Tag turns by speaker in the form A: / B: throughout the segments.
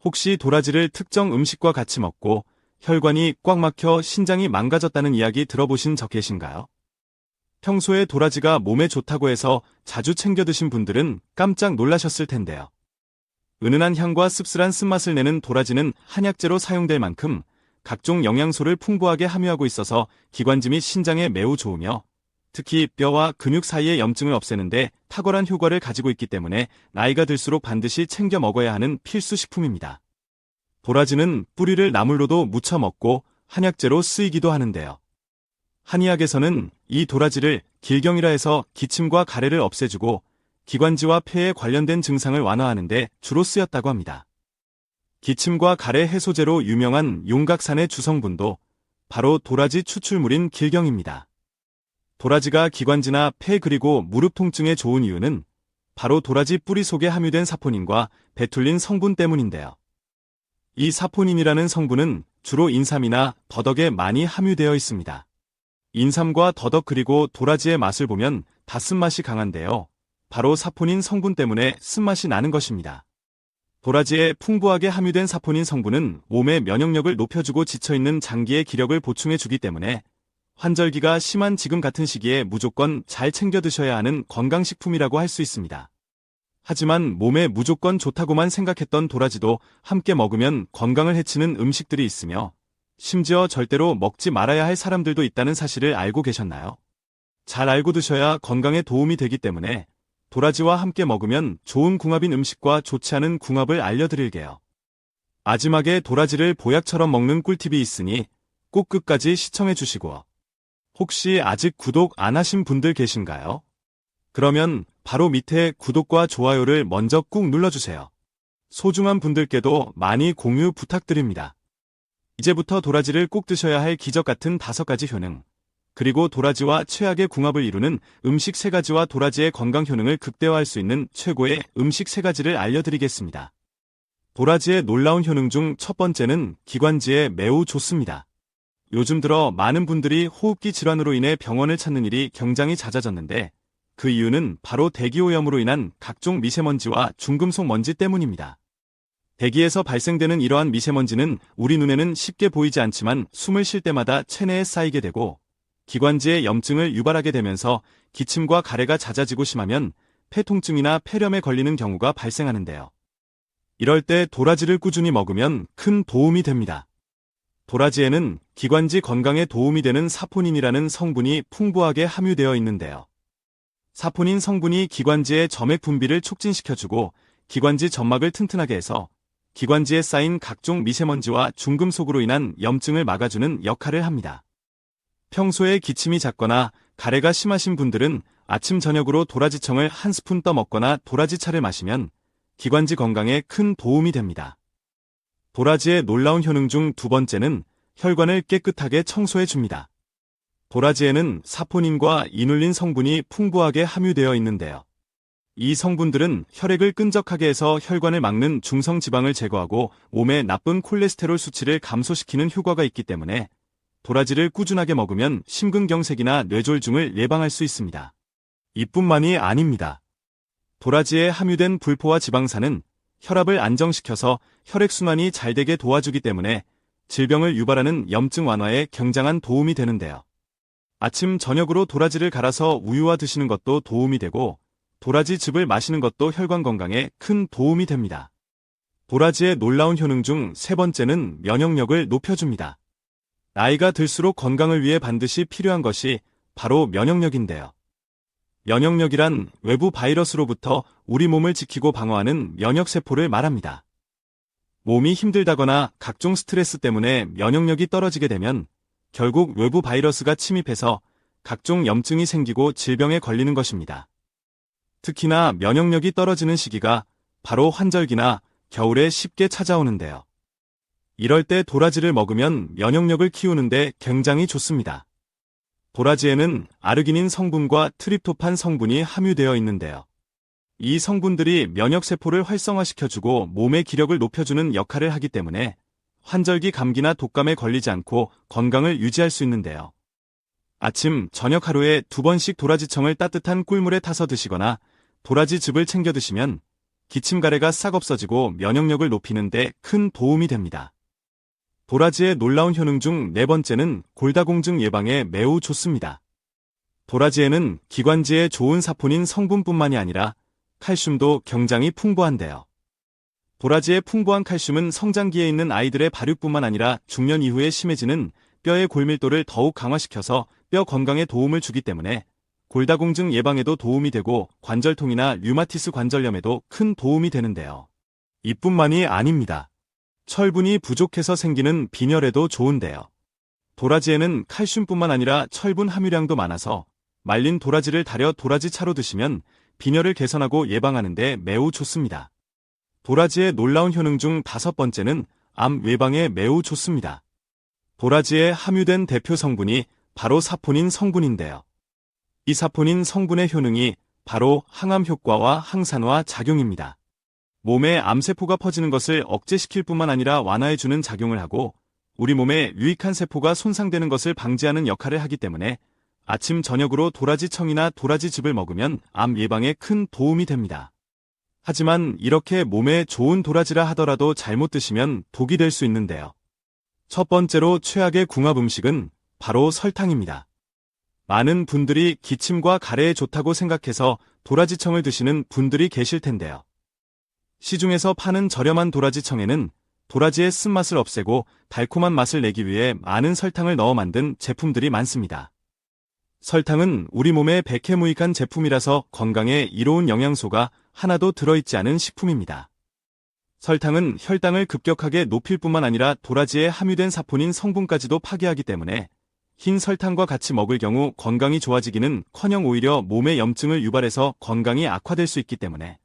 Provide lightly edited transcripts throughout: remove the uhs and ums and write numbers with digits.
A: 혹시 도라지를 특정 음식과 같이 먹고 혈관이 꽉 막혀 신장이 망가졌다는 이야기 들어보신 적 계신가요? 평소에 도라지가 몸에 좋다고 해서 자주 챙겨 드신 분들은 깜짝 놀라셨을 텐데요. 은은한 향과 씁쓸한 쓴맛을 내는 도라지는 한약재로 사용될 만큼 각종 영양소를 풍부하게 함유하고 있어서 기관지 및 신장에 매우 좋으며 특히 뼈와 근육 사이의 염증을 없애는데 탁월한 효과를 가지고 있기 때문에 나이가 들수록 반드시 챙겨 먹어야 하는 필수 식품입니다. 도라지는 뿌리를 나물로도 무쳐 먹고 한약재로 쓰이기도 하는데요. 한의학에서는 이 도라지를 길경이라 해서 기침과 가래를 없애주고 기관지와 폐에 관련된 증상을 완화하는 데 주로 쓰였다고 합니다. 기침과 가래 해소제로 유명한 용각산의 주성분도 바로 도라지 추출물인 길경입니다. 도라지가 기관지나 폐 그리고 무릎 통증에 좋은 이유는 바로 도라지 뿌리 속에 함유된 사포닌과 베툴린 성분 때문인데요. 이 사포닌이라는 성분은 주로 인삼이나 더덕에 많이 함유되어 있습니다. 인삼과 더덕 그리고 도라지의 맛을 보면 다 쓴맛이 강한데요. 바로 사포닌 성분 때문에 쓴맛이 나는 것입니다. 도라지에 풍부하게 함유된 사포닌 성분은 몸의 면역력을 높여주고 지쳐있는 장기의 기력을 보충해주기 때문에 환절기가 심한 지금 같은 시기에 무조건 잘 챙겨 드셔야 하는 건강식품이라고 할 수 있습니다. 하지만 몸에 무조건 좋다고만 생각했던 도라지도 함께 먹으면 건강을 해치는 음식들이 있으며 심지어 절대로 먹지 말아야 할 사람들도 있다는 사실을 알고 계셨나요? 잘 알고 드셔야 건강에 도움이 되기 때문에 도라지와 함께 먹으면 좋은 궁합인 음식과 좋지 않은 궁합을 알려드릴게요. 마지막에 도라지를 보약처럼 먹는 꿀팁이 있으니 꼭 끝까지 시청해 주시고 혹시 아직 구독 안 하신 분들 계신가요? 그러면 바로 밑에 구독과 좋아요를 먼저 꾹 눌러주세요. 소중한 분들께도 많이 공유 부탁드립니다. 이제부터 도라지를 꼭 드셔야 할 기적 같은 5가지 효능, 그리고 도라지와 최악의 궁합을 이루는 음식 3가지와 도라지의 건강 효능을 극대화할 수 있는 최고의 음식 3가지를 알려드리겠습니다. 도라지의 놀라운 효능 중 첫 번째는 기관지에 매우 좋습니다. 요즘 들어 많은 분들이 호흡기 질환으로 인해 병원을 찾는 일이 굉장히 잦아졌는데 그 이유는 바로 대기오염으로 인한 각종 미세먼지와 중금속 먼지 때문입니다. 대기에서 발생되는 이러한 미세먼지는 우리 눈에는 쉽게 보이지 않지만 숨을 쉴 때마다 체내에 쌓이게 되고 기관지에 염증을 유발하게 되면서 기침과 가래가 잦아지고 심하면 폐통증이나 폐렴에 걸리는 경우가 발생하는데요. 이럴 때 도라지를 꾸준히 먹으면 큰 도움이 됩니다. 도라지에는 기관지 건강에 도움이 되는 사포닌이라는 성분이 풍부하게 함유되어 있는데요. 사포닌 성분이 기관지의 점액 분비를 촉진시켜주고 기관지 점막을 튼튼하게 해서 기관지에 쌓인 각종 미세먼지와 중금속으로 인한 염증을 막아주는 역할을 합니다. 평소에 기침이 잦거나 가래가 심하신 분들은 아침 저녁으로 도라지청을 한 스푼 떠 먹거나 도라지차를 마시면 기관지 건강에 큰 도움이 됩니다. 도라지의 놀라운 효능 중 2번째는 혈관을 깨끗하게 청소해 줍니다. 도라지에는 사포닌과 이눌린 성분이 풍부하게 함유되어 있는데요. 이 성분들은 혈액을 끈적하게 해서 혈관을 막는 중성 지방을 제거하고 몸의 나쁜 콜레스테롤 수치를 감소시키는 효과가 있기 때문에 도라지를 꾸준하게 먹으면 심근경색이나 뇌졸중을 예방할 수 있습니다. 이뿐만이 아닙니다. 도라지에 함유된 불포화 지방산은 혈압을 안정시켜서 혈액순환이 잘 되게 도와주기 때문에 질병을 유발하는 염증 완화에 굉장한 도움이 되는데요. 아침 저녁으로 도라지를 갈아서 우유와 드시는 것도 도움이 되고 도라지즙을 마시는 것도 혈관 건강에 큰 도움이 됩니다. 도라지의 놀라운 효능 중 3번째는 면역력을 높여줍니다. 나이가 들수록 건강을 위해 반드시 필요한 것이 바로 면역력인데요. 면역력이란 외부 바이러스로부터 우리 몸을 지키고 방어하는 면역세포를 말합니다. 몸이 힘들다거나 각종 스트레스 때문에 면역력이 떨어지게 되면 결국 외부 바이러스가 침입해서 각종 염증이 생기고 질병에 걸리는 것입니다. 특히나 면역력이 떨어지는 시기가 바로 환절기나 겨울에 쉽게 찾아오는데요. 이럴 때 도라지를 먹으면 면역력을 키우는데 굉장히 좋습니다. 도라지에는 아르기닌 성분과 트립토판 성분이 함유되어 있는데요. 이 성분들이 면역세포를 활성화시켜주고 몸의 기력을 높여주는 역할을 하기 때문에 환절기 감기나 독감에 걸리지 않고 건강을 유지할 수 있는데요. 아침, 저녁 하루에 2번씩 도라지청을 따뜻한 꿀물에 타서 드시거나 도라지즙을 챙겨 드시면 기침가래가 싹 없어지고 면역력을 높이는 데 큰 도움이 됩니다. 도라지의 놀라운 효능 중 네 번째는 골다공증 예방에 매우 좋습니다. 도라지에는 기관지에 좋은 사포닌 성분뿐만이 아니라 칼슘도 굉장히 풍부한데요. 도라지의 풍부한 칼슘은 성장기에 있는 아이들의 발육뿐만 아니라 중년 이후에 심해지는 뼈의 골밀도를 더욱 강화시켜서 뼈 건강에 도움을 주기 때문에 골다공증 예방에도 도움이 되고 관절통이나 류마티스 관절염에도 큰 도움이 되는데요. 이뿐만이 아닙니다. 철분이 부족해서 생기는 빈혈에도 좋은데요. 도라지에는 칼슘뿐만 아니라 철분 함유량도 많아서 말린 도라지를 달여 도라지차로 드시면 빈혈을 개선하고 예방하는 데 매우 좋습니다. 도라지의 놀라운 효능 중 다섯 번째는 암 예방에 매우 좋습니다. 도라지에 함유된 대표 성분이 바로 사포닌 성분인데요. 이 사포닌 성분의 효능이 바로 항암 효과와 항산화 작용입니다. 몸에 암세포가 퍼지는 것을 억제시킬 뿐만 아니라 완화해주는 작용을 하고 우리 몸에 유익한 세포가 손상되는 것을 방지하는 역할을 하기 때문에 아침 저녁으로 도라지청이나 도라지즙을 먹으면 암 예방에 큰 도움이 됩니다. 하지만 이렇게 몸에 좋은 도라지라 하더라도 잘못 드시면 독이 될 수 있는데요. 첫 번째로 최악의 궁합 음식은 바로 설탕입니다. 많은 분들이 기침과 가래에 좋다고 생각해서 도라지청을 드시는 분들이 계실 텐데요. 시중에서 파는 저렴한 도라지청에는 도라지의 쓴맛을 없애고 달콤한 맛을 내기 위해 많은 설탕을 넣어 만든 제품들이 많습니다. 설탕은 우리 몸에 백해무익한 제품이라서 건강에 이로운 영양소가 하나도 들어있지 않은 식품입니다. 설탕은 혈당을 급격하게 높일 뿐만 아니라 도라지에 함유된 사포닌 성분까지도 파괴하기 때문에 흰 설탕과 같이 먹을 경우 건강이 좋아지기는커녕 오히려 몸에 염증을 유발해서 건강이 악화될 수 있기 때문에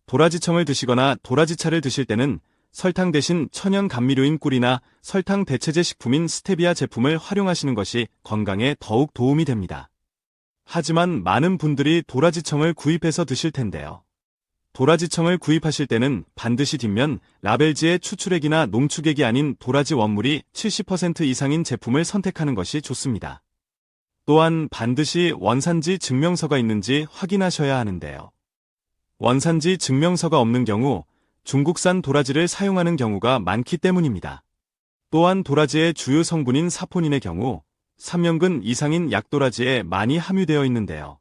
A: 도라지청을 드시거나 도라지차를 드실 때는 설탕 대신 천연 감미료인 꿀이나 설탕 대체제 식품인 스테비아 제품을 활용하시는 것이 건강에 더욱 도움이 됩니다. 하지만 많은 분들이 도라지청을 구입해서 드실 텐데요. 도라지청을 구입하실 때는 반드시 뒷면 라벨지에 추출액이나 농축액이 아닌 도라지 원물이 70% 이상인 제품을 선택하는 것이 좋습니다. 또한 반드시 원산지 증명서가 있는지 확인하셔야 하는데요. 원산지 증명서가 없는 경우 중국산 도라지를 사용하는 경우가 많기 때문입니다. 또한 도라지의 주요 성분인 사포닌의 경우 3년근 이상인 약도라지에 많이 함유되어 있는데요.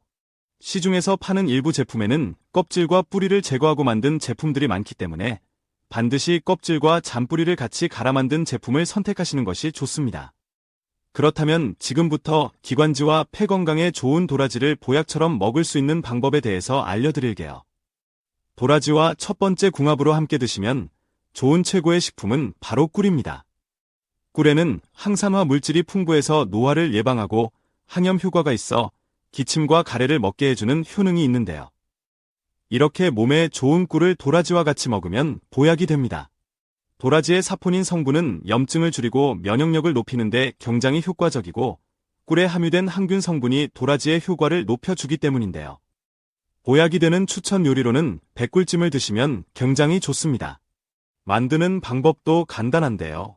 A: 시중에서 파는 일부 제품에는 껍질과 뿌리를 제거하고 만든 제품들이 많기 때문에 반드시 껍질과 잔뿌리를 같이 갈아 만든 제품을 선택하시는 것이 좋습니다. 그렇다면 지금부터 기관지와 폐 건강에 좋은 도라지를 보약처럼 먹을 수 있는 방법에 대해서 알려드릴게요. 도라지와 첫 번째 궁합으로 함께 드시면 좋은 최고의 식품은 바로 꿀입니다. 꿀에는 항산화 물질이 풍부해서 노화를 예방하고 항염 효과가 있어 기침과 가래를 먹게 해주는 효능이 있는데요. 이렇게 몸에 좋은 꿀을 도라지와 같이 먹으면 보약이 됩니다. 도라지의 사포닌 성분은 염증을 줄이고 면역력을 높이는 데 굉장히 효과적이고 꿀에 함유된 항균 성분이 도라지의 효과를 높여주기 때문인데요. 보약이 되는 추천 요리로는 백꿀찜을 드시면 굉장히 좋습니다. 만드는 방법도 간단한데요.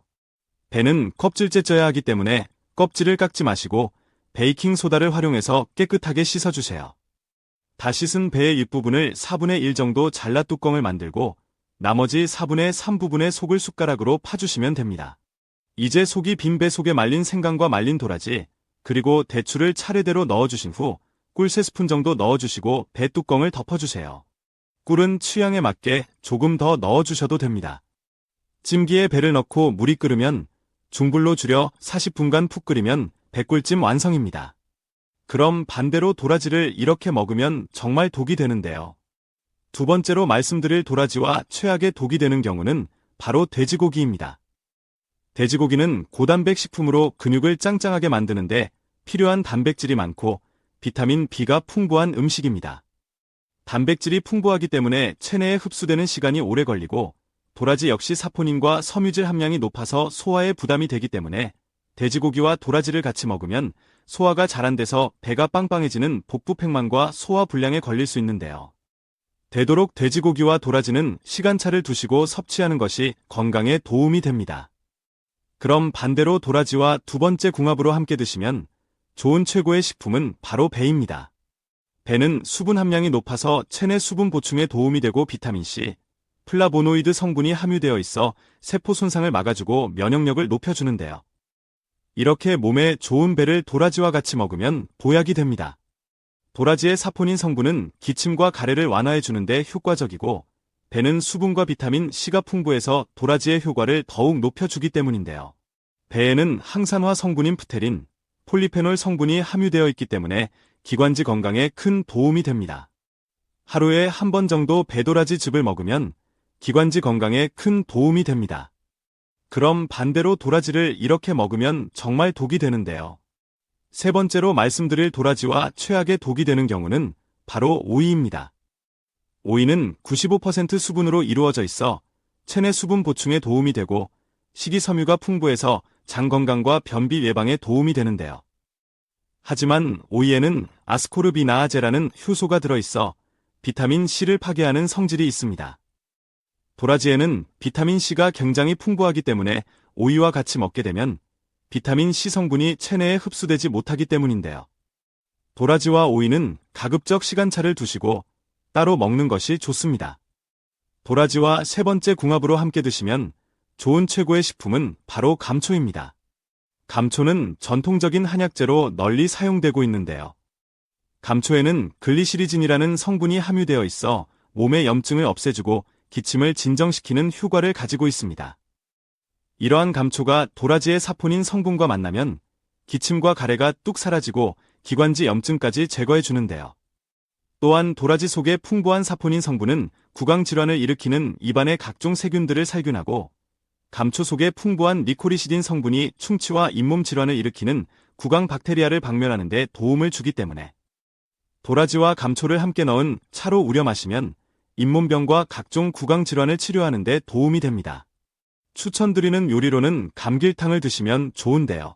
A: 배는 껍질째 쪄야 하기 때문에 껍질을 깎지 마시고 베이킹소다를 활용해서 깨끗하게 씻어주세요. 다 씻은 배의 윗부분을 4분의 1 정도 잘라 뚜껑을 만들고 나머지 4분의 3 부분의 속을 숟가락으로 파주시면 됩니다. 이제 속이 빈 배 속에 말린 생강과 말린 도라지, 그리고 대추를 차례대로 넣어주신 후 꿀 3스푼 정도 넣어주시고 배 뚜껑을 덮어주세요. 꿀은 취향에 맞게 조금 더 넣어주셔도 됩니다. 찜기에 배를 넣고 물이 끓으면 중불로 줄여 40분간 푹 끓이면 백꿀찜 완성입니다. 그럼 반대로 도라지를 이렇게 먹으면 정말 독이 되는데요. 두 번째로 말씀드릴 도라지와 최악의 독이 되는 경우는 바로 돼지고기입니다. 돼지고기는 고단백 식품으로 근육을 짱짱하게 만드는데 필요한 단백질이 많고 비타민 B가 풍부한 음식입니다. 단백질이 풍부하기 때문에 체내에 흡수되는 시간이 오래 걸리고 도라지 역시 사포닌과 섬유질 함량이 높아서 소화에 부담이 되기 때문에 돼지고기와 도라지를 같이 먹으면 소화가 잘 안 돼서 배가 빵빵해지는 복부팽만과 소화불량에 걸릴 수 있는데요. 되도록 돼지고기와 도라지는 시간차를 두시고 섭취하는 것이 건강에 도움이 됩니다. 그럼 반대로 도라지와 두 번째 궁합으로 함께 드시면 좋은 최고의 식품은 바로 배입니다. 배는 수분 함량이 높아서 체내 수분 보충에 도움이 되고 비타민C, 플라보노이드 성분이 함유되어 있어 세포 손상을 막아주고 면역력을 높여주는데요. 이렇게 몸에 좋은 배를 도라지와 같이 먹으면 보약이 됩니다. 도라지의 사포닌 성분은 기침과 가래를 완화해주는데 효과적이고, 배는 수분과 비타민 C가 풍부해서 도라지의 효과를 더욱 높여주기 때문인데요. 배에는 항산화 성분인 프테린, 폴리페놀 성분이 함유되어 있기 때문에 기관지 건강에 큰 도움이 됩니다. 하루에 한 번 정도 배도라지즙을 먹으면 기관지 건강에 큰 도움이 됩니다. 그럼 반대로 도라지를 이렇게 먹으면 정말 독이 되는데요. 세 번째로 말씀드릴 도라지와 최악의 독이 되는 경우는 바로 오이입니다. 오이는 95% 수분으로 이루어져 있어 체내 수분 보충에 도움이 되고, 식이섬유가 풍부해서 장 건강과 변비 예방에 도움이 되는데요. 하지만 오이에는 아스코르비나아제라는 효소가 들어있어 비타민 C를 파괴하는 성질이 있습니다. 도라지에는 비타민 C가 굉장히 풍부하기 때문에 오이와 같이 먹게 되면 비타민 C 성분이 체내에 흡수되지 못하기 때문인데요. 도라지와 오이는 가급적 시간차를 두시고 따로 먹는 것이 좋습니다. 도라지와 세 번째 궁합으로 함께 드시면 좋은 최고의 식품은 바로 감초입니다. 감초는 전통적인 한약재로 널리 사용되고 있는데요. 감초에는 글리시리진이라는 성분이 함유되어 있어 몸의 염증을 없애주고 기침을 진정시키는 효과를 가지고 있습니다. 이러한 감초가 도라지의 사포닌 성분과 만나면 기침과 가래가 뚝 사라지고 기관지 염증까지 제거해 주는데요. 또한 도라지 속의 풍부한 사포닌 성분은 구강질환을 일으키는 입안의 각종 세균들을 살균하고, 감초 속의 풍부한 니코리시딘 성분이 충치와 잇몸 질환을 일으키는 구강 박테리아를 박멸하는 데 도움을 주기 때문에 도라지와 감초를 함께 넣은 차로 우려 마시면 잇몸병과 각종 구강 질환을 치료하는 데 도움이 됩니다. 추천드리는 요리로는 감길탕을 드시면 좋은데요.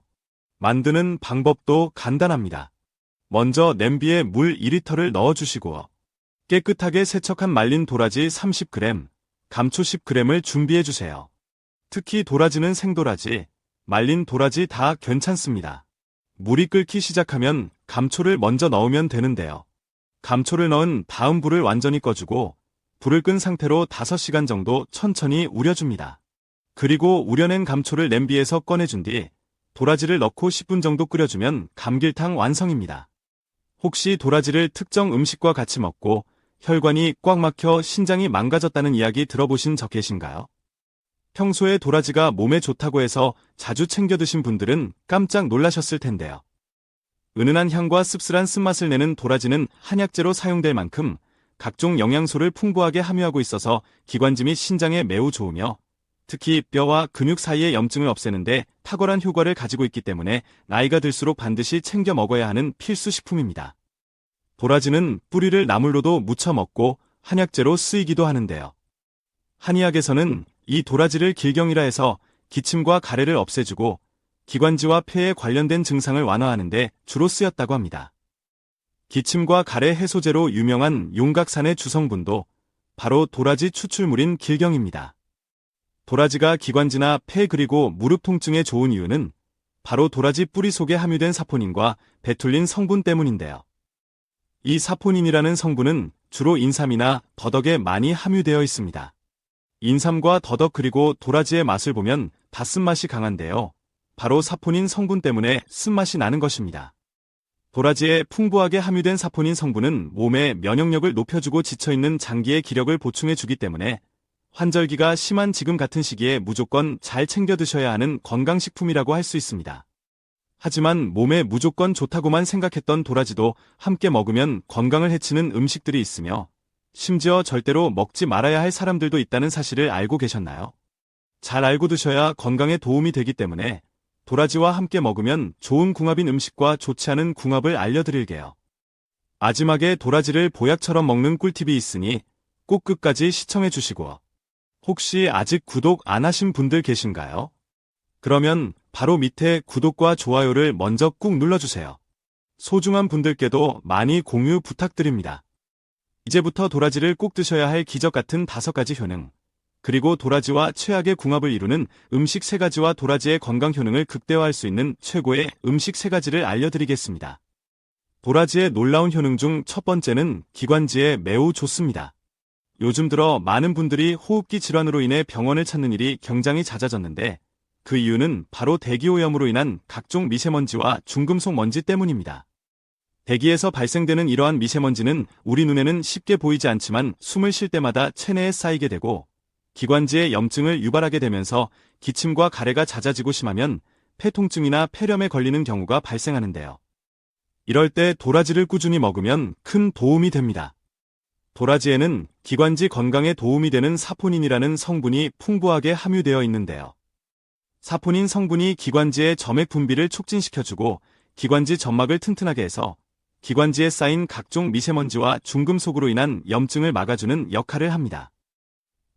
A: 만드는 방법도 간단합니다. 먼저 냄비에 물 2리터를 넣어주시고 깨끗하게 세척한 말린 도라지 30g, 감초 10g을 준비해주세요. 특히 도라지는 생도라지, 말린 도라지 다 괜찮습니다. 물이 끓기 시작하면 감초를 먼저 넣으면 되는데요. 감초를 넣은 다음 불을 완전히 꺼주고 불을 끈 상태로 5시간 정도 천천히 우려줍니다. 그리고 우려낸 감초를 냄비에서 꺼내준 뒤 도라지를 넣고 10분 정도 끓여주면 감길탕 완성입니다. 혹시 도라지를 특정 음식과 같이 먹고 혈관이 꽉 막혀 신장이 망가졌다는 이야기 들어보신 적 계신가요? 평소에 도라지가 몸에 좋다고 해서 자주 챙겨 드신 분들은 깜짝 놀라셨을 텐데요. 은은한 향과 씁쓸한 쓴맛을 내는 도라지는 한약재로 사용될 만큼 각종 영양소를 풍부하게 함유하고 있어서 기관지 및 신장에 매우 좋으며, 특히 뼈와 근육 사이의 염증을 없애는데 탁월한 효과를 가지고 있기 때문에 나이가 들수록 반드시 챙겨 먹어야 하는 필수 식품입니다. 도라지는 뿌리를 나물로도 무쳐 먹고 한약재로 쓰이기도 하는데요. 한의학에서는 이 도라지를 길경이라 해서 기침과 가래를 없애주고 기관지와 폐에 관련된 증상을 완화하는 데 주로 쓰였다고 합니다. 기침과 가래 해소제로 유명한 용각산의 주성분도 바로 도라지 추출물인 길경입니다. 도라지가 기관지나 폐 그리고 무릎 통증에 좋은 이유는 바로 도라지 뿌리 속에 함유된 사포닌과 베툴린 성분 때문인데요. 이 사포닌이라는 성분은 주로 인삼이나 더덕에 많이 함유되어 있습니다. 인삼과 더덕 그리고 도라지의 맛을 보면 다 쓴맛이 강한데요. 바로 사포닌 성분 때문에 쓴맛이 나는 것입니다. 도라지에 풍부하게 함유된 사포닌 성분은 몸의 면역력을 높여주고 지쳐있는 장기의 기력을 보충해주기 때문에 환절기가 심한 지금 같은 시기에 무조건 잘 챙겨 드셔야 하는 건강식품이라고 할 수 있습니다. 하지만 몸에 무조건 좋다고만 생각했던 도라지도 함께 먹으면 건강을 해치는 음식들이 있으며, 심지어 절대로 먹지 말아야 할 사람들도 있다는 사실을 알고 계셨나요? 잘 알고 드셔야 건강에 도움이 되기 때문에 도라지와 함께 먹으면 좋은 궁합인 음식과 좋지 않은 궁합을 알려드릴게요. 마지막에 도라지를 보약처럼 먹는 꿀팁이 있으니 꼭 끝까지 시청해 주시고, 혹시 아직 구독 안 하신 분들 계신가요? 그러면 바로 밑에 구독과 좋아요를 먼저 꾹 눌러주세요. 소중한 분들께도 많이 공유 부탁드립니다. 이제부터 도라지를 꼭 드셔야 할 기적 같은 5가지 효능, 그리고 도라지와 최악의 궁합을 이루는 음식 3가지와 도라지의 건강 효능을 극대화할 수 있는 최고의 음식 3가지를 알려드리겠습니다. 도라지의 놀라운 효능 중 첫 번째는 기관지에 매우 좋습니다. 요즘 들어 많은 분들이 호흡기 질환으로 인해 병원을 찾는 일이 굉장히 잦아졌는데 그 이유는 바로 대기오염으로 인한 각종 미세먼지와 중금속 먼지 때문입니다. 대기에서 발생되는 이러한 미세먼지는 우리 눈에는 쉽게 보이지 않지만 숨을 쉴 때마다 체내에 쌓이게 되고 기관지에 염증을 유발하게 되면서 기침과 가래가 잦아지고 심하면 폐통증이나 폐렴에 걸리는 경우가 발생하는데요. 이럴 때 도라지를 꾸준히 먹으면 큰 도움이 됩니다. 도라지에는 기관지 건강에 도움이 되는 사포닌이라는 성분이 풍부하게 함유되어 있는데요. 사포닌 성분이 기관지의 점액 분비를 촉진시켜주고 기관지 점막을 튼튼하게 해서 기관지에 쌓인 각종 미세먼지와 중금속으로 인한 염증을 막아주는 역할을 합니다.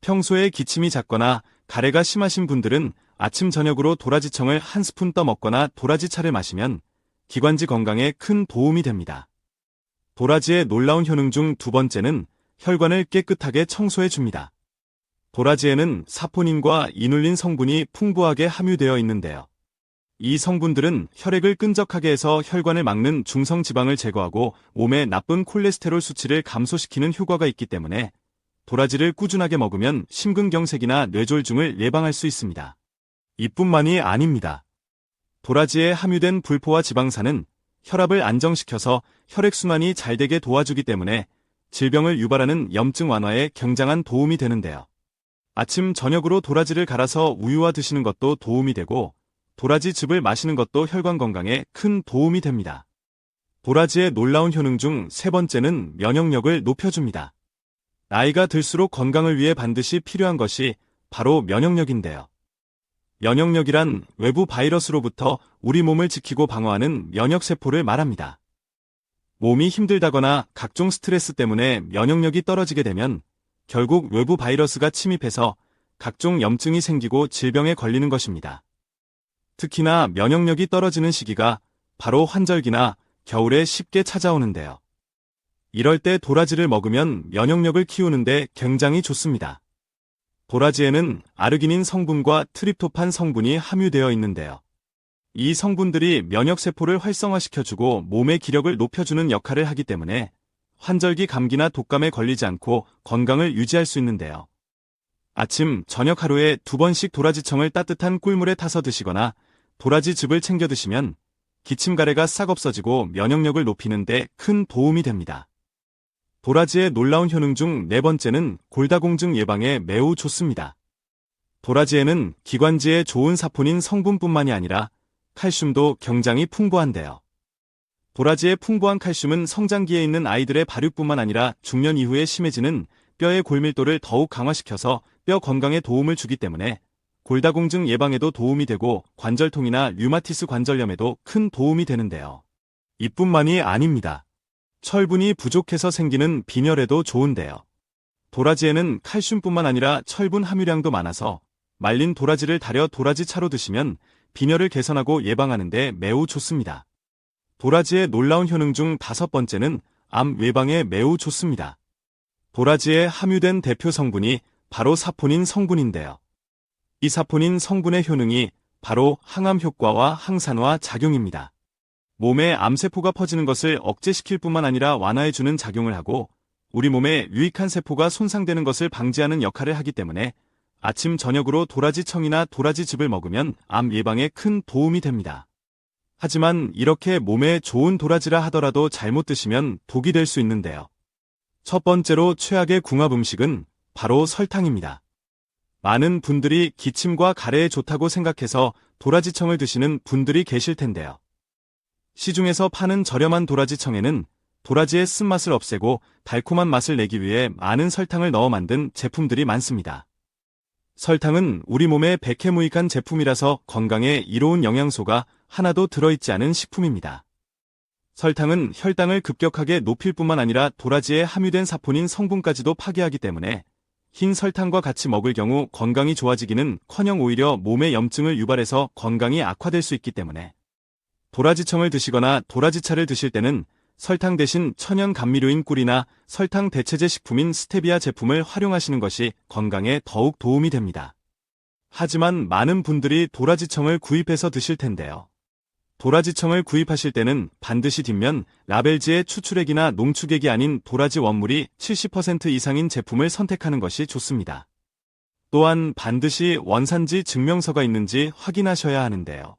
A: 평소에 기침이 잦거나 가래가 심하신 분들은 아침 저녁으로 도라지청을 한 스푼 떠 먹거나 도라지차를 마시면 기관지 건강에 큰 도움이 됩니다. 도라지의 놀라운 효능 중 두 번째는 혈관을 깨끗하게 청소해 줍니다. 도라지에는 사포닌과 이눌린 성분이 풍부하게 함유되어 있는데요. 이 성분들은 혈액을 끈적하게 해서 혈관을 막는 중성지방을 제거하고 몸의 나쁜 콜레스테롤 수치를 감소시키는 효과가 있기 때문에 도라지를 꾸준하게 먹으면 심근경색이나 뇌졸중을 예방할 수 있습니다. 이뿐만이 아닙니다. 도라지에 함유된 불포화 지방산은 혈압을 안정시켜서 혈액순환이 잘 되게 도와주기 때문에 질병을 유발하는 염증 완화에 굉장한 도움이 되는데요. 아침 저녁으로 도라지를 갈아서 우유와 드시는 것도 도움이 되고 도라지즙을 마시는 것도 혈관 건강에 큰 도움이 됩니다. 도라지의 놀라운 효능 중 세 번째는 면역력을 높여줍니다. 나이가 들수록 건강을 위해 반드시 필요한 것이 바로 면역력인데요. 면역력이란 외부 바이러스로부터 우리 몸을 지키고 방어하는 면역세포를 말합니다. 몸이 힘들다거나 각종 스트레스 때문에 면역력이 떨어지게 되면 결국 외부 바이러스가 침입해서 각종 염증이 생기고 질병에 걸리는 것입니다. 특히나 면역력이 떨어지는 시기가 바로 환절기나 겨울에 쉽게 찾아오는데요. 이럴 때 도라지를 먹으면 면역력을 키우는데 굉장히 좋습니다. 도라지에는 아르기닌 성분과 트립토판 성분이 함유되어 있는데요. 이 성분들이 면역세포를 활성화시켜주고 몸의 기력을 높여주는 역할을 하기 때문에 환절기 감기나 독감에 걸리지 않고 건강을 유지할 수 있는데요. 아침, 저녁 하루에 2번씩 도라지청을 따뜻한 꿀물에 타서 드시거나 도라지즙을 챙겨 드시면 기침가래가 싹 없어지고 면역력을 높이는 데 큰 도움이 됩니다. 도라지의 놀라운 효능 중 네 번째는 골다공증 예방에 매우 좋습니다. 도라지에는 기관지에 좋은 사포닌 성분뿐만이 아니라 칼슘도 굉장히 풍부한데요. 도라지의 풍부한 칼슘은 성장기에 있는 아이들의 발육뿐만 아니라 중년 이후에 심해지는 뼈의 골밀도를 더욱 강화시켜서 뼈 건강에 도움을 주기 때문에 골다공증 예방에도 도움이 되고 관절통이나 류마티스 관절염에도 큰 도움이 되는데요. 이뿐만이 아닙니다. 철분이 부족해서 생기는 빈혈에도 좋은데요. 도라지에는 칼슘뿐만 아니라 철분 함유량도 많아서 말린 도라지를 달여 도라지차로 드시면 빈혈을 개선하고 예방하는 데 매우 좋습니다. 도라지의 놀라운 효능 중 다섯 번째는 암 예방에 매우 좋습니다. 도라지에 함유된 대표 성분이 바로 사포닌 성분인데요. 이 사포닌 성분의 효능이 바로 항암 효과와 항산화 작용입니다. 몸에 암세포가 퍼지는 것을 억제시킬 뿐만 아니라 완화해주는 작용을 하고 우리 몸에 유익한 세포가 손상되는 것을 방지하는 역할을 하기 때문에 아침 저녁으로 도라지청이나 도라지즙을 먹으면 암 예방에 큰 도움이 됩니다. 하지만 이렇게 몸에 좋은 도라지라 하더라도 잘못 드시면 독이 될 수 있는데요. 첫 번째로 최악의 궁합 음식은 바로 설탕입니다. 많은 분들이 기침과 가래에 좋다고 생각해서 도라지청을 드시는 분들이 계실 텐데요. 시중에서 파는 저렴한 도라지청에는 도라지의 쓴맛을 없애고 달콤한 맛을 내기 위해 많은 설탕을 넣어 만든 제품들이 많습니다. 설탕은 우리 몸에 백해무익한 제품이라서 건강에 이로운 영양소가 하나도 들어있지 않은 식품입니다. 설탕은 혈당을 급격하게 높일 뿐만 아니라 도라지에 함유된 사포닌 성분까지도 파괴하기 때문에 흰 설탕과 같이 먹을 경우 건강이 좋아지기는커녕 오히려 몸에 염증을 유발해서 건강이 악화될 수 있기 때문에 도라지청을 드시거나 도라지차를 드실 때는 설탕 대신 천연 감미료인 꿀이나 설탕 대체제 식품인 스테비아 제품을 활용하시는 것이 건강에 더욱 도움이 됩니다. 하지만 많은 분들이 도라지청을 구입해서 드실 텐데요. 도라지청을 구입하실 때는 반드시 뒷면 라벨지에 추출액이나 농축액이 아닌 도라지 원물이 70% 이상인 제품을 선택하는 것이 좋습니다. 또한 반드시 원산지 증명서가 있는지 확인하셔야 하는데요.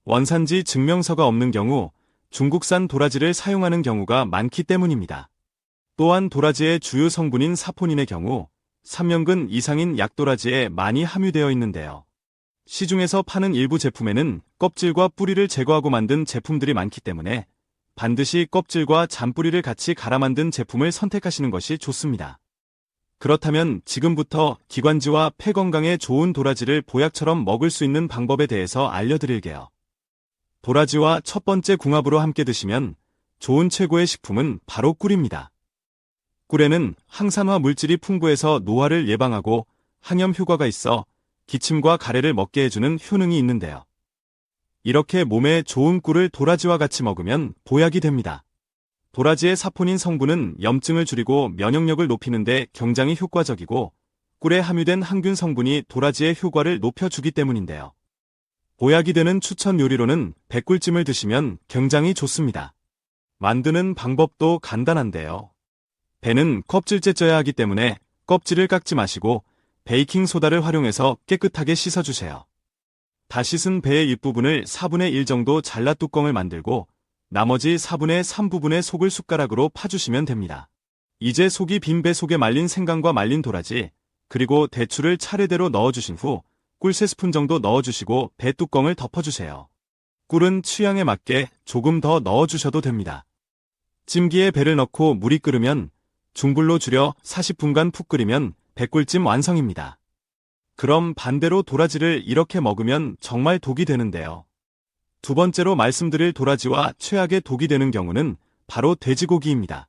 A: 원산지 증명서가 없는 경우 중국산 도라지를 사용하는 경우가 많기 때문입니다. 또한 도라지의 주요 성분인 사포닌의 경우 3년근 이상인 약도라지에 많이 함유되어 있는데요. 시중에서 파는 일부 제품에는 껍질과 뿌리를 제거하고 만든 제품들이 많기 때문에 반드시 껍질과 잔뿌리를 같이 갈아 만든 제품을 선택하시는 것이 좋습니다. 그렇다면 지금부터 기관지와 폐 건강에 좋은 도라지를 보약처럼 먹을 수 있는 방법에 대해서 알려드릴게요. 도라지와 첫 번째 궁합으로 함께 드시면 좋은 최고의 식품은 바로 꿀입니다. 꿀에는 항산화 물질이 풍부해서 노화를 예방하고 항염 효과가 있어 기침과 가래를 먹게 해주는 효능이 있는데요. 이렇게 몸에 좋은 꿀을 도라지와 같이 먹으면 보약이 됩니다. 도라지의 사포닌 성분은 염증을 줄이고 면역력을 높이는 데 굉장히 효과적이고 꿀에 함유된 항균 성분이 도라지의 효과를 높여주기 때문인데요. 보약이 되는 추천 요리로는 백꿀찜을 드시면 굉장히 좋습니다. 만드는 방법도 간단한데요. 배는 껍질째 쪄야 하기 때문에 껍질을 깎지 마시고 베이킹소다를 활용해서 깨끗하게 씻어주세요. 다 씻은 배의 윗부분을 4분의 1 정도 잘라 뚜껑을 만들고 나머지 4분의 3 부분의 속을 숟가락으로 파주시면 됩니다. 이제 속이 빈 배 속에 말린 생강과 말린 도라지, 그리고 대추를 차례대로 넣어주신 후 꿀 3스푼 정도 넣어주시고 배 뚜껑을 덮어주세요. 꿀은 취향에 맞게 조금 더 넣어주셔도 됩니다. 찜기에 배를 넣고 물이 끓으면 중불로 줄여 40분간 푹 끓이면 백꿀찜 완성입니다. 그럼 반대로 도라지를 이렇게 먹으면 정말 독이 되는데요. 두 번째로 말씀드릴 도라지와 최악의 독이 되는 경우는 바로 돼지고기입니다.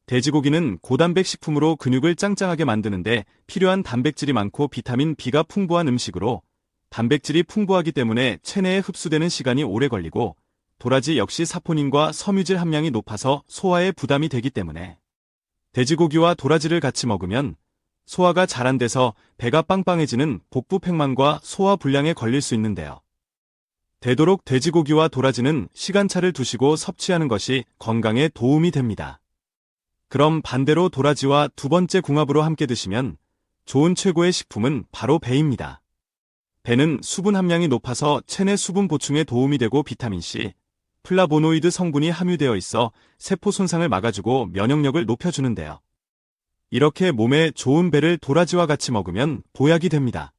A: 돼지고기는 고단백 식품으로 근육을 짱짱하게 만드는데 필요한 단백질이 많고 비타민 B가 풍부한 음식으로 단백질이 풍부하기 때문에 체내에 흡수되는 시간이 오래 걸리고 도라지 역시 사포닌과 섬유질 함량이 높아서 소화에 부담이 되기 때문에 돼지고기와 도라지를 같이 먹으면 소화가 잘 안 돼서 배가 빵빵해지는 복부팽만과 소화불량에 걸릴 수 있는데요. 되도록 돼지고기와 도라지는 시간차를 두시고 섭취하는 것이 건강에 도움이 됩니다. 그럼 반대로 도라지와 두 번째 궁합으로 함께 드시면 좋은 최고의 식품은 바로 배입니다. 배는 수분 함량이 높아서 체내 수분 보충에 도움이 되고 비타민C, 플라보노이드 성분이 함유되어 있어 세포 손상을 막아주고 면역력을 높여주는데요. 이렇게 몸에 좋은 배를 도라지와 같이 먹으면 보약이 됩니다.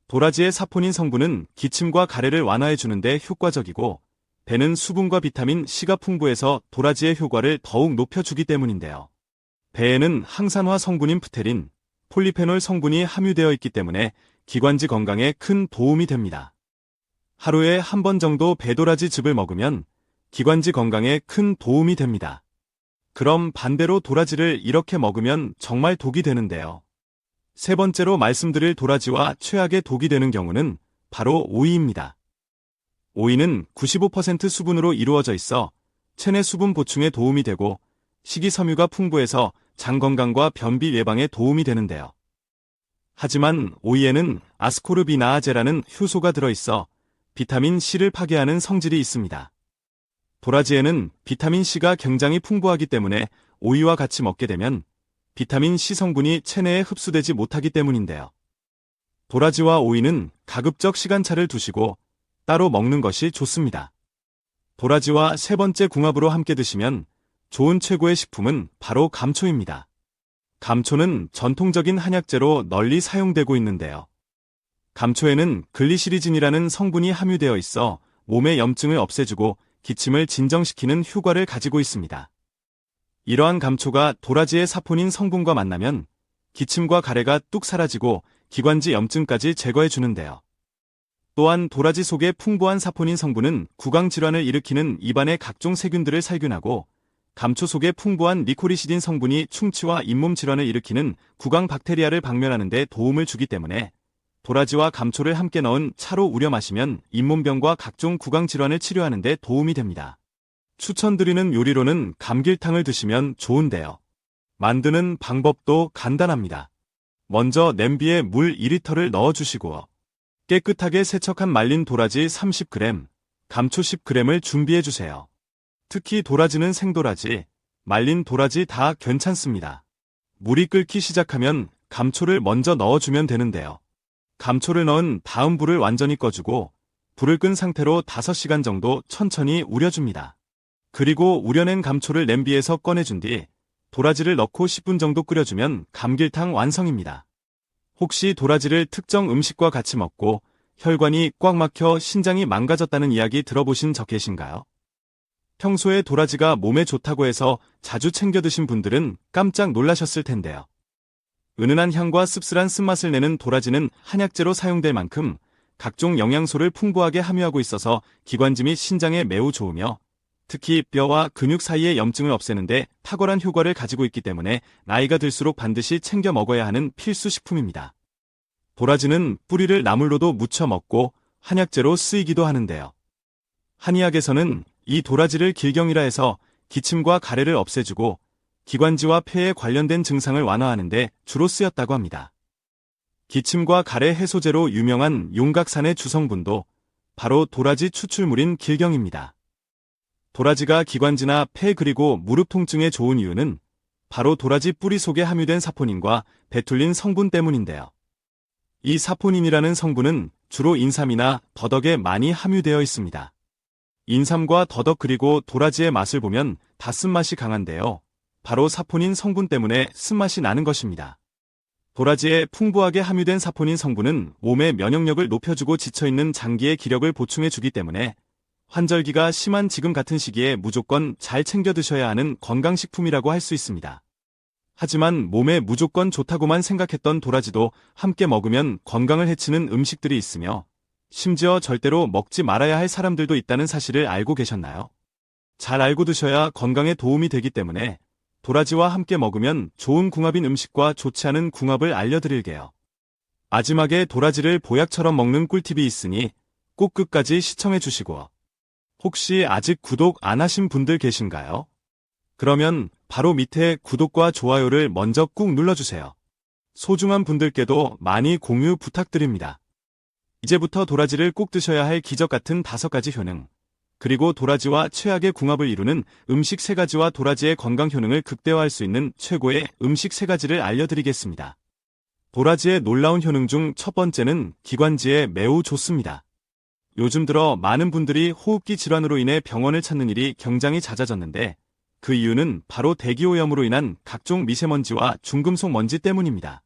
A: 도라지의 사포닌 성분은 기침과 가래를 완화해주는 데 효과적이고 배는 수분과 비타민 C가 풍부해서 도라지의 효과를 더욱 높여주기 때문인데요. 배에는 항산화 성분인 프테린, 폴리페놀 성분이 함유되어 있기 때문에 기관지 건강에 큰 도움이 됩니다. 하루에 한 번 정도 배도라지즙을 먹으면 기관지 건강에 큰 도움이 됩니다. 그럼 반대로 도라지를 이렇게 먹으면 정말 독이 되는데요. 세 번째로 말씀드릴 도라지와 최악의 독이 되는 경우는 바로 오이입니다. 오이는 95% 수분으로 이루어져 있어 체내 수분 보충에 도움이 되고 식이섬유가 풍부해서 장 건강과 변비 예방에 도움이 되는데요. 하지만 오이에는 아스코르비나아제라는 효소가 들어있어 비타민 C를 파괴하는 성질이 있습니다. 도라지에는 비타민 C가 굉장히 풍부하기 때문에 오이와 같이 먹게 되면 비타민 C 성분이 체내에 흡수되지 못하기 때문인데요. 도라지와 오이는 가급적 시간차를 두시고 따로 먹는 것이 좋습니다. 도라지와 세 번째 궁합으로 함께 드시면 좋은 최고의 식품은 바로 감초입니다. 감초는 전통적인 한약재로 널리 사용되고 있는데요. 감초에는 글리시리진이라는 성분이 함유되어 있어 몸의 염증을 없애주고 기침을 진정시키는 효과를 가지고 있습니다. 이러한 감초가 도라지의 사포닌 성분과 만나면 기침과 가래가 뚝 사라지고 기관지 염증까지 제거해 주는데요. 또한 도라지 속의 풍부한 사포닌 성분은 구강질환을 일으키는 입안의 각종 세균들을 살균하고 감초 속의 풍부한 리코리시딘 성분이 충치와 잇몸 질환을 일으키는 구강 박테리아를 박멸하는 데 도움을 주기 때문에 도라지와 감초를 함께 넣은 차로 우려 마시면 잇몸병과 각종 구강 질환을 치료하는 데 도움이 됩니다. 추천드리는 요리로는 감길탕을 드시면 좋은데요. 만드는 방법도 간단합니다. 먼저 냄비에 물 2리터를 넣어주시고 깨끗하게 세척한 말린 도라지 30g, 감초 10g을 준비해주세요. 특히 도라지는 생도라지, 말린 도라지 다 괜찮습니다. 물이 끓기 시작하면 감초를 먼저 넣어주면 되는데요. 감초를 넣은 다음 불을 완전히 꺼주고 불을 끈 상태로 5시간 정도 천천히 우려줍니다. 그리고 우려낸 감초를 냄비에서 꺼내준 뒤 도라지를 넣고 10분 정도 끓여주면 감길탕 완성입니다. 혹시 도라지를 특정 음식과 같이 먹고 혈관이 꽉 막혀 신장이 망가졌다는 이야기 들어보신 적 계신가요? 평소에 도라지가 몸에 좋다고 해서 자주 챙겨 드신 분들은 깜짝 놀라셨을 텐데요. 은은한 향과 씁쓸한 쓴맛을 내는 도라지는 한약재로 사용될 만큼 각종 영양소를 풍부하게 함유하고 있어서 기관지 및 신장에 매우 좋으며 특히 뼈와 근육 사이의 염증을 없애는데 탁월한 효과를 가지고 있기 때문에 나이가 들수록 반드시 챙겨 먹어야 하는 필수 식품입니다. 도라지는 뿌리를 나물로도 무쳐 먹고 한약재로 쓰이기도 하는데요. 한의학에서는 이 도라지를 길경이라 해서 기침과 가래를 없애주고 기관지와 폐에 관련된 증상을 완화하는 데 주로 쓰였다고 합니다. 기침과 가래 해소제로 유명한 용각산의 주성분도 바로 도라지 추출물인 길경입니다. 도라지가 기관지나 폐 그리고 무릎 통증에 좋은 이유는 바로 도라지 뿌리 속에 함유된 사포닌과 베툴린 성분 때문인데요. 이 사포닌이라는 성분은 주로 인삼이나 더덕에 많이 함유되어 있습니다. 인삼과 더덕 그리고 도라지의 맛을 보면 다 쓴맛이 강한데요. 바로 사포닌 성분 때문에 쓴맛이 나는 것입니다. 도라지에 풍부하게 함유된 사포닌 성분은 몸의 면역력을 높여주고 지쳐있는 장기의 기력을 보충해주기 때문에 환절기가 심한 지금 같은 시기에 무조건 잘 챙겨 드셔야 하는 건강식품이라고 할 수 있습니다. 하지만 몸에 무조건 좋다고만 생각했던 도라지도 함께 먹으면 건강을 해치는 음식들이 있으며 심지어 절대로 먹지 말아야 할 사람들도 있다는 사실을 알고 계셨나요? 잘 알고 드셔야 건강에 도움이 되기 때문에 도라지와 함께 먹으면 좋은 궁합인 음식과 좋지 않은 궁합을 알려드릴게요. 마지막에 도라지를 보약처럼 먹는 꿀팁이 있으니 꼭 끝까지 시청해 주시고 혹시 아직 구독 안 하신 분들 계신가요? 그러면 바로 밑에 구독과 좋아요를 먼저 꾹 눌러주세요. 소중한 분들께도 많이 공유 부탁드립니다. 이제부터 도라지를 꼭 드셔야 할 기적 같은 5가지 효능, 그리고 도라지와 최악의 궁합을 이루는 음식 3가지와 도라지의 건강 효능을 극대화할 수 있는 최고의 음식 3가지를 알려드리겠습니다. 도라지의 놀라운 효능 중 첫 번째는 기관지에 매우 좋습니다. 요즘 들어 많은 분들이 호흡기 질환으로 인해 병원을 찾는 일이 굉장히 잦아졌는데 그 이유는 바로 대기오염으로 인한 각종 미세먼지와 중금속 먼지 때문입니다.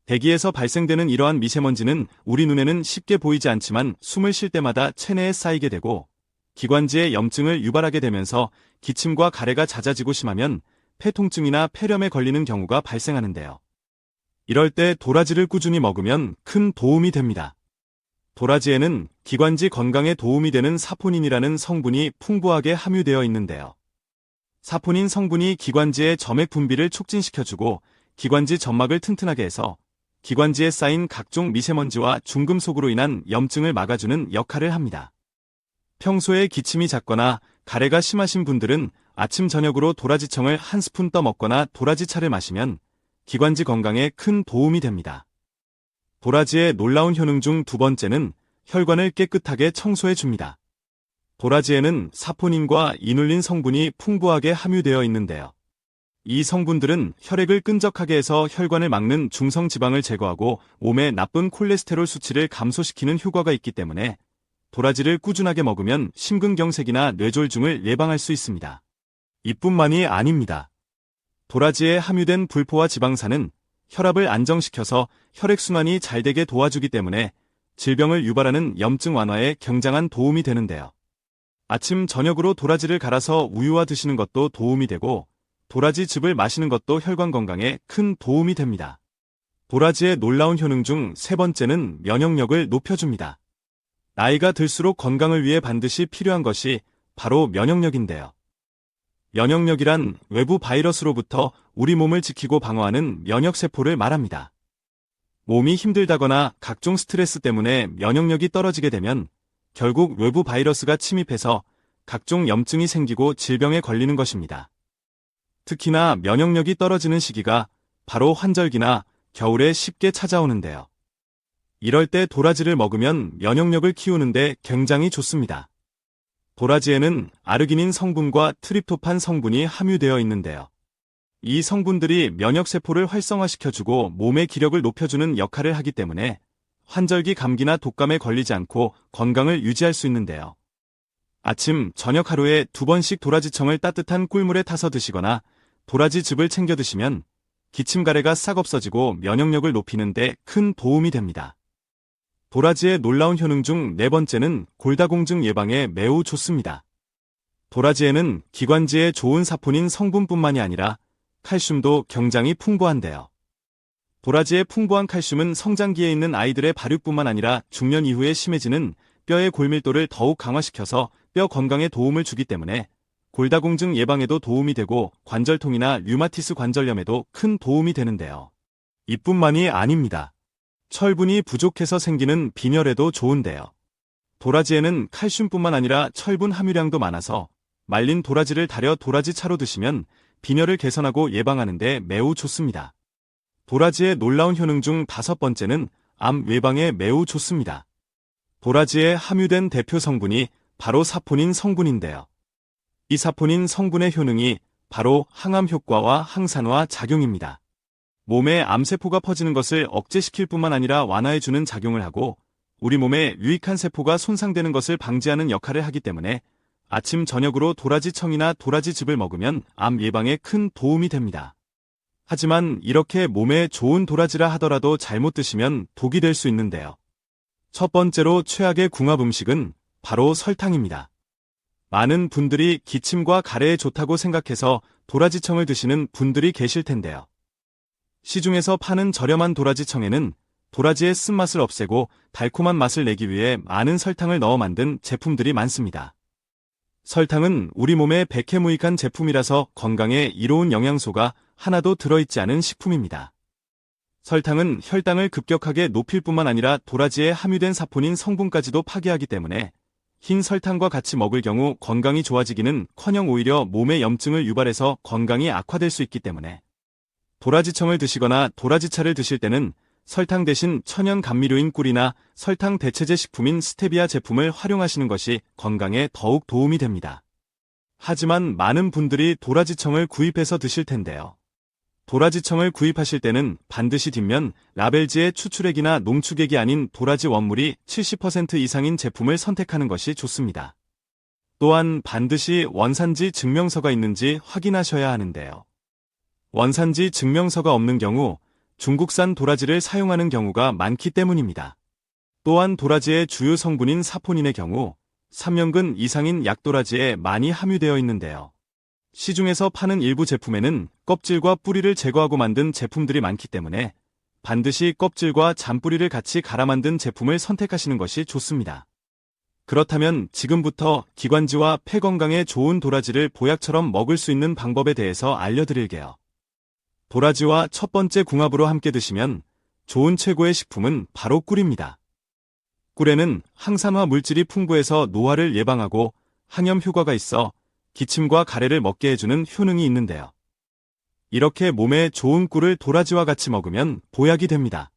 A: 대기에서 발생되는 이러한 미세먼지는 우리 눈에는 쉽게 보이지 않지만 숨을 쉴 때마다 체내에 쌓이게 되고 기관지에 염증을 유발하게 되면서 기침과 가래가 잦아지고 심하면 폐통증이나 폐렴에 걸리는 경우가 발생하는데요. 이럴 때 도라지를 꾸준히 먹으면 큰 도움이 됩니다. 도라지에는 기관지 건강에 도움이 되는 사포닌이라는 성분이 풍부하게 함유되어 있는데요. 사포닌 성분이 기관지의 점액 분비를 촉진시켜주고 기관지 점막을 튼튼하게 해서 기관지에 쌓인 각종 미세먼지와 중금속으로 인한 염증을 막아주는 역할을 합니다. 평소에 기침이 잦거나 가래가 심하신 분들은 아침 저녁으로 도라지청을 한 스푼 떠 먹거나 도라지차를 마시면 기관지 건강에 큰 도움이 됩니다. 도라지의 놀라운 효능 중 2번째는 혈관을 깨끗하게 청소해줍니다. 도라지에는 사포닌과 이눌린 성분이 풍부하게 함유되어 있는데요. 이 성분들은 혈액을 끈적하게 해서 혈관을 막는 중성지방을 제거하고 몸의 나쁜 콜레스테롤 수치를 감소시키는 효과가 있기 때문에 도라지를 꾸준하게 먹으면 심근경색이나 뇌졸중을 예방할 수 있습니다. 이뿐만이 아닙니다. 도라지에 함유된 불포화 지방산은 혈압을 안정시켜서 혈액순환이 잘 되게 도와주기 때문에 질병을 유발하는 염증 완화에 굉장한 도움이 되는데요. 아침 저녁으로 도라지를 갈아서 우유와 드시는 것도 도움이 되고 도라지즙을 마시는 것도 혈관 건강에 큰 도움이 됩니다. 도라지의 놀라운 효능 중 3번째는 면역력을 높여줍니다. 나이가 들수록 건강을 위해 반드시 필요한 것이 바로 면역력인데요. 면역력이란 외부 바이러스로부터 우리 몸을 지키고 방어하는 면역세포를 말합니다. 몸이 힘들다거나 각종 스트레스 때문에 면역력이 떨어지게 되면 결국 외부 바이러스가 침입해서 각종 염증이 생기고 질병에 걸리는 것입니다. 특히나 면역력이 떨어지는 시기가 바로 환절기나 겨울에 쉽게 찾아오는데요. 이럴 때 도라지를 먹으면 면역력을 키우는데 굉장히 좋습니다. 도라지에는 아르기닌 성분과 트립토판 성분이 함유되어 있는데요. 이 성분들이 면역세포를 활성화시켜주고 몸의 기력을 높여주는 역할을 하기 때문에 환절기 감기나 독감에 걸리지 않고 건강을 유지할 수 있는데요. 아침, 저녁 하루에 2번씩 도라지청을 따뜻한 꿀물에 타서 드시거나 도라지즙을 챙겨 드시면 기침가래가 싹 없어지고 면역력을 높이는 데 큰 도움이 됩니다. 도라지의 놀라운 효능 중 4번째는 골다공증 예방에 매우 좋습니다. 도라지에는 기관지에 좋은 사포닌 성분뿐만이 아니라 칼슘도 굉장히 풍부한데요. 도라지의 풍부한 칼슘은 성장기에 있는 아이들의 발육뿐만 아니라 중년 이후에 심해지는 뼈의 골밀도를 더욱 강화시켜서 뼈 건강에 도움을 주기 때문에 골다공증 예방에도 도움이 되고 관절통이나 류마티스 관절염에도 큰 도움이 되는데요. 이뿐만이 아닙니다. 철분이 부족해서 생기는 빈혈에도 좋은데요. 도라지에는 칼슘뿐만 아니라 철분 함유량도 많아서 말린 도라지를 달여 도라지차로 드시면 빈혈을 개선하고 예방하는 데 매우 좋습니다. 도라지의 놀라운 효능 중 5번째는 암 예방에 매우 좋습니다. 도라지에 함유된 대표 성분이 바로 사포닌 성분인데요. 이 사포닌 성분의 효능이 바로 항암 효과와 항산화 작용입니다. 몸에 암세포가 퍼지는 것을 억제시킬 뿐만 아니라 완화해주는 작용을 하고 우리 몸에 유익한 세포가 손상되는 것을 방지하는 역할을 하기 때문에 아침 저녁으로 도라지청이나 도라지즙을 먹으면 암 예방에 큰 도움이 됩니다. 하지만 이렇게 몸에 좋은 도라지라 하더라도 잘못 드시면 독이 될 수 있는데요. 첫 번째로 최악의 궁합 음식은 바로 설탕입니다. 많은 분들이 기침과 가래에 좋다고 생각해서 도라지청을 드시는 분들이 계실 텐데요. 시중에서 파는 저렴한 도라지청에는 도라지의 쓴맛을 없애고 달콤한 맛을 내기 위해 많은 설탕을 넣어 만든 제품들이 많습니다. 설탕은 우리 몸에 백해무익한 제품이라서 건강에 이로운 영양소가 하나도 들어있지 않은 식품입니다. 설탕은 혈당을 급격하게 높일 뿐만 아니라 도라지에 함유된 사포닌 성분까지도 파괴하기 때문에 흰 설탕과 같이 먹을 경우 건강이 좋아지기는커녕 오히려 몸에 염증을 유발해서 건강이 악화될 수 있기 때문에 도라지청을 드시거나 도라지차를 드실 때는 설탕 대신 천연 감미료인 꿀이나 설탕 대체제 식품인 스테비아 제품을 활용하시는 것이 건강에 더욱 도움이 됩니다. 하지만 많은 분들이 도라지청을 구입해서 드실 텐데요. 도라지청을 구입하실 때는 반드시 뒷면 라벨지에 추출액이나 농축액이 아닌 도라지 원물이 70% 이상인 제품을 선택하는 것이 좋습니다. 또한 반드시 원산지 증명서가 있는지 확인하셔야 하는데요. 원산지 증명서가 없는 경우 중국산 도라지를 사용하는 경우가 많기 때문입니다. 또한 도라지의 주요 성분인 사포닌의 경우 3년근 이상인 약도라지에 많이 함유되어 있는데요. 시중에서 파는 일부 제품에는 껍질과 뿌리를 제거하고 만든 제품들이 많기 때문에 반드시 껍질과 잔뿌리를 같이 갈아 만든 제품을 선택하시는 것이 좋습니다. 그렇다면 지금부터 기관지와 폐 건강에 좋은 도라지를 보약처럼 먹을 수 있는 방법에 대해서 알려드릴게요. 도라지와 첫 번째 궁합으로 함께 드시면 좋은 최고의 식품은 바로 꿀입니다. 꿀에는 항산화 물질이 풍부해서 노화를 예방하고 항염 효과가 있어 기침과 가래를 먹게 해주는 효능이 있는데요. 이렇게 몸에 좋은 꿀을 도라지와 같이 먹으면 보약이 됩니다.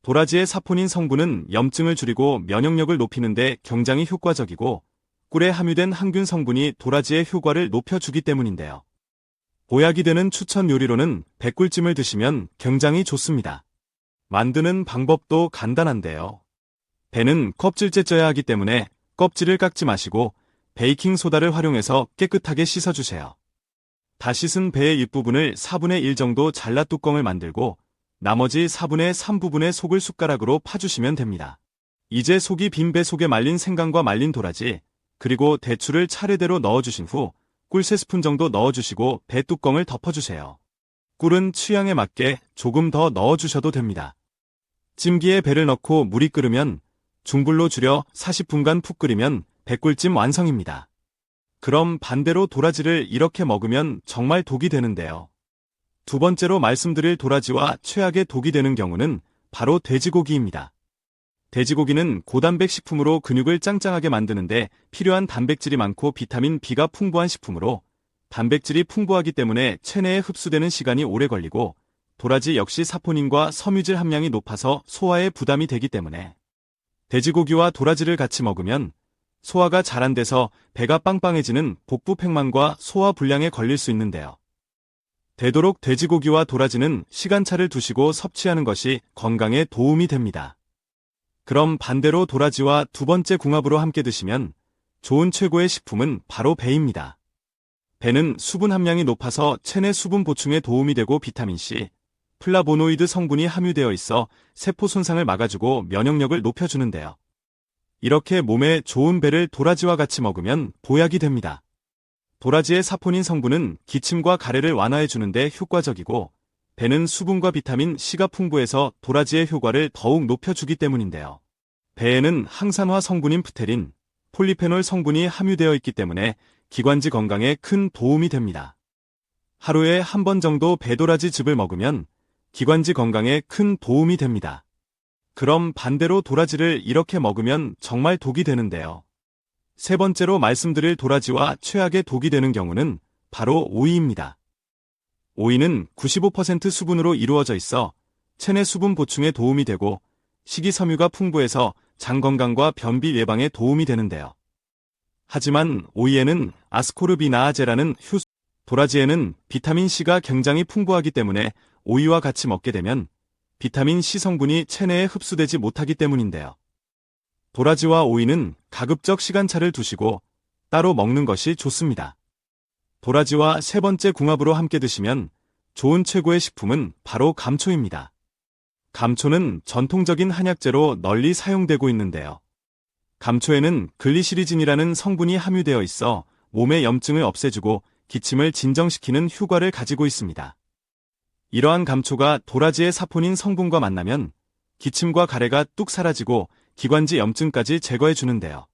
A: 도라지의 사포닌 성분은 염증을 줄이고 면역력을 높이는 데 굉장히 효과적이고 꿀에 함유된 항균 성분이 도라지의 효과를 높여주기 때문인데요. 보약이 되는 추천 요리로는 백꿀찜을 드시면 굉장히 좋습니다. 만드는 방법도 간단한데요. 배는 껍질째 쪄야 하기 때문에 껍질을 깎지 마시고 베이킹소다를 활용해서 깨끗하게 씻어주세요. 다 씻은 배의 윗부분을 4분의 1 정도 잘라 뚜껑을 만들고 나머지 4분의 3 부분의 속을 숟가락으로 파주시면 됩니다. 이제 속이 빈 배 속에 말린 생강과 말린 도라지, 그리고 대추를 차례대로 넣어주신 후 꿀 3스푼 정도 넣어주시고 배 뚜껑을 덮어주세요. 꿀은 취향에 맞게 조금 더 넣어주셔도 됩니다. 찜기에 배를 넣고 물이 끓으면 중불로 줄여 40분간 푹 끓이면 백꿀찜 완성입니다. 그럼 반대로 도라지를 이렇게 먹으면 정말 독이 되는데요. 두 번째로 말씀드릴 도라지와 최악의 독이 되는 경우는 바로 돼지고기입니다. 돼지고기는 고단백 식품으로 근육을 짱짱하게 만드는데 필요한 단백질이 많고 비타민 B가 풍부한 식품으로 단백질이 풍부하기 때문에 체내에 흡수되는 시간이 오래 걸리고 도라지 역시 사포닌과 섬유질 함량이 높아서 소화에 부담이 되기 때문에 돼지고기와 도라지를 같이 먹으면 소화가 잘 안 돼서 배가 빵빵해지는 복부팽만과 소화불량에 걸릴 수 있는데요. 되도록 돼지고기와 도라지는 시간차를 두시고 섭취하는 것이 건강에 도움이 됩니다. 그럼 반대로 도라지와 두 번째 궁합으로 함께 드시면 좋은 최고의 식품은 바로 배입니다. 배는 수분 함량이 높아서 체내 수분 보충에 도움이 되고 비타민C, 플라보노이드 성분이 함유되어 있어 세포 손상을 막아주고 면역력을 높여주는데요. 이렇게 몸에 좋은 배를 도라지와 같이 먹으면 보약이 됩니다. 도라지의 사포닌 성분은 기침과 가래를 완화해주는데 효과적이고, 배는 수분과 비타민 C가 풍부해서 도라지의 효과를 더욱 높여주기 때문인데요. 배에는 항산화 성분인 프테린, 폴리페놀 성분이 함유되어 있기 때문에 기관지 건강에 큰 도움이 됩니다. 하루에 한 번 정도 배도라지즙을 먹으면 기관지 건강에 큰 도움이 됩니다. 그럼 반대로 도라지를 이렇게 먹으면 정말 독이 되는데요. 세 번째로 말씀드릴 도라지와 최악의 독이 되는 경우는 바로 오이입니다. 오이는 95% 수분으로 이루어져 있어 체내 수분 보충에 도움이 되고 식이섬유가 풍부해서 장 건강과 변비 예방에 도움이 되는데요. 하지만 오이에는 아스코르비나아제라는 효소, 도라지에는 비타민C가 굉장히 풍부하기 때문에 오이와 같이 먹게 되면 비타민C 성분이 체내에 흡수되지 못하기 때문인데요. 도라지와 오이는 가급적 시간차를 두시고 따로 먹는 것이 좋습니다. 도라지와 세 번째 궁합으로 함께 드시면 좋은 최고의 식품은 바로 감초입니다. 감초는 전통적인 한약재로 널리 사용되고 있는데요. 감초에는 글리시리진이라는 성분이 함유되어 있어 몸의 염증을 없애주고 기침을 진정시키는 효과를 가지고 있습니다. 이러한 감초가 도라지의 사포닌 성분과 만나면 기침과 가래가 뚝 사라지고 기관지 염증까지 제거해 주는데요.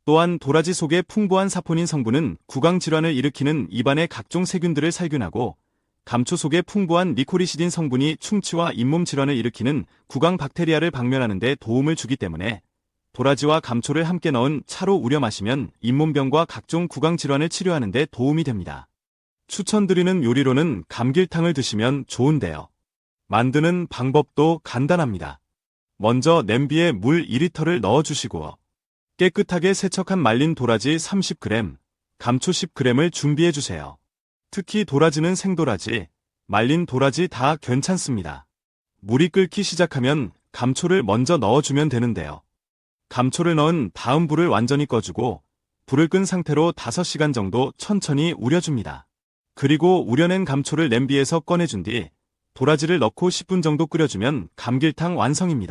A: 또한 도라지 속의 풍부한 사포닌 성분은 구강질환을 일으키는 입안의 각종 세균들을 살균하고, 감초 속의 풍부한 리코리시딘 성분이 충치와 잇몸 질환을 일으키는 구강 박테리아를 박멸하는 데 도움을 주기 때문에 도라지와 감초를 함께 넣은 차로 우려 마시면 잇몸병과 각종 구강 질환을 치료하는 데 도움이 됩니다. 추천드리는 요리로는 감길탕을 드시면 좋은데요. 만드는 방법도 간단합니다. 먼저 냄비에 물 2리터를 넣어주시고 깨끗하게 세척한 말린 도라지 30g, 감초 10g을 준비해주세요. 특히 도라지는 생도라지, 말린 도라지 다 괜찮습니다. 물이 끓기 시작하면 감초를 먼저 넣어주면 되는데요. 감초를 넣은 다음 불을 완전히 꺼주고 불을 끈 상태로 5시간 정도 천천히 우려줍니다. 그리고 우려낸 감초를 냄비에서 꺼내준 뒤 도라지를 넣고 10분 정도 끓여주면 감길탕 완성입니다.